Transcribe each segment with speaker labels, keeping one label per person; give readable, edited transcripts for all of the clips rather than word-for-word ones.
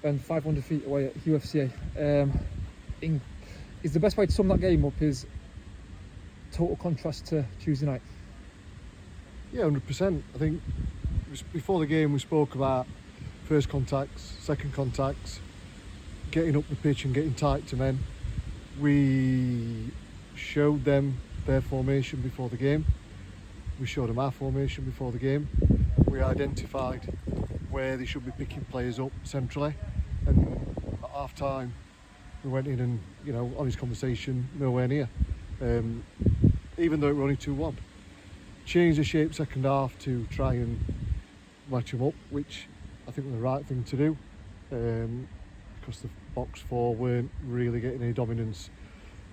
Speaker 1: and 500 feet away at UFCA. Is the best way to sum that game up is total contrast to Tuesday night?
Speaker 2: Yeah, 100%. I think before the game we spoke about first contacts, second contacts, getting up the pitch and getting tight to men. We showed them their formation before the game. We showed them our formation before the game. We identified where they should be picking players up centrally, and at half time we went in and, honest conversation, nowhere near. Even though it were only 2-1. Changed the shape second half to try and match them up, which I think was the right thing to do, because the box four weren't really getting any dominance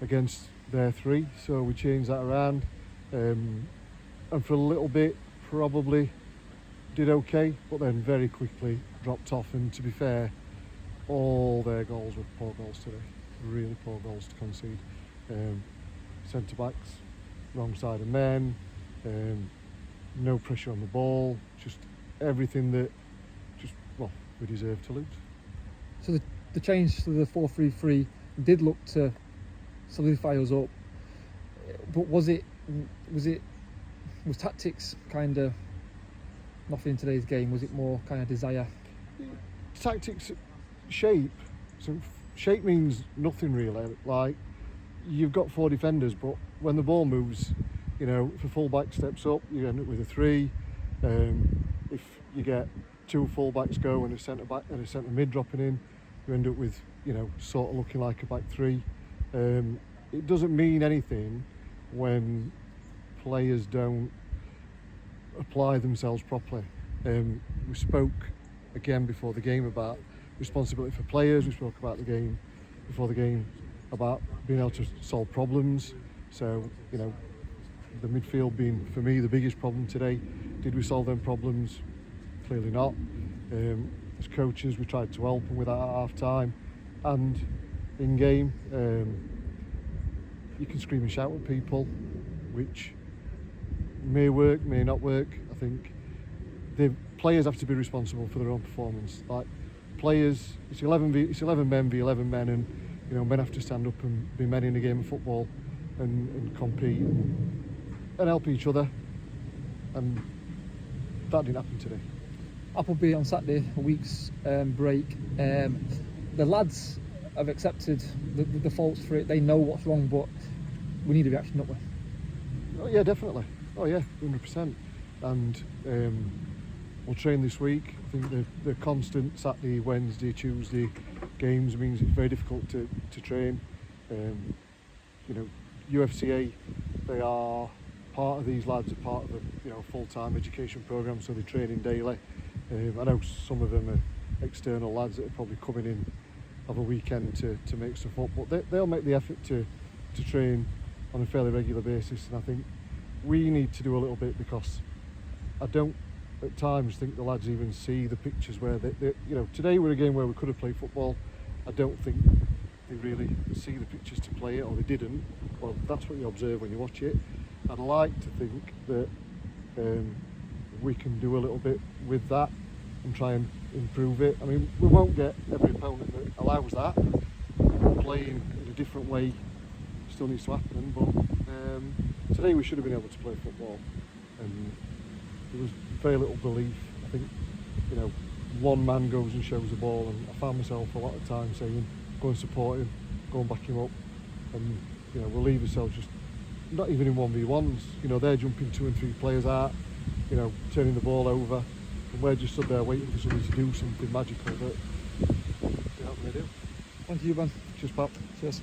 Speaker 2: against their three, so we changed that around, and for a little bit probably did okay, but then very quickly dropped off. And to be fair, all their goals were poor goals today, really poor goals to concede. Centre backs, wrong side of men, no pressure on the ball, just everything that we deserve to lose.
Speaker 1: So the change to the 4-3-3 did look to solidify us up, but was tactics kind of nothing in today's game? Was it more kind of desire?
Speaker 2: Tactics, shape. So shape means nothing really. Like, you've got 4 defenders, but when the ball moves, if a full-back steps up, you end up with a 3. If you get 2 full-backs go and a centre-back and a centre-mid dropping in, you end up with, sort of looking like a back 3. It doesn't mean anything when players don't apply themselves properly. We spoke again before the game about responsibility for players. We spoke about the game before the game about being able to solve problems. So, the midfield being, for me, the biggest problem today. Did we solve them problems? Clearly not. As coaches, we tried to help them with that at half time, and in game, you can scream and shout at people, which may work, may not work. I think the players have to be responsible for their own performance. Like, players, it's 11 men v 11 men, and men have to stand up and be men in a game of football and compete and help each other, and that didn't happen today.
Speaker 1: Appleby on Saturday, a week's break. The lads have accepted the faults for it. They know what's wrong, but we need a reaction, don't we?
Speaker 2: Oh yeah, definitely. Oh yeah, 100%. And we'll train this week. I think the constant Saturday, Wednesday, Tuesday games means it's very difficult to train. UFCA, they are part of these lads, are part of a full-time education programme, so they're training daily. I know some of them are external lads that are probably coming in of a weekend to make stuff up, but they'll make the effort to train on a fairly regular basis, and I think we need to do a little bit, because I don't at times think the lads even see the pictures where they today we're a game where we could have played football. I don't think they really see the pictures to play it, or they didn't. Well, that's what you observe when you watch it. I'd like to think that we can do a little bit with that and try and improve it. I mean, we won't get every opponent that allows that. Playing in a different way still needs to happen, but today we should have been able to play football, and there was very little belief. I think, one man goes and shows the ball, and I found myself a lot of times saying, go and support him, go and back him up, and we'll leave ourselves just not even in 1v1s. They're jumping 2 and 3 players out, turning the ball over, and we're just stood there waiting for somebody to do something magical that they're not going to do.
Speaker 1: Thank you, Ben.
Speaker 2: Cheers, pal.
Speaker 1: Cheers.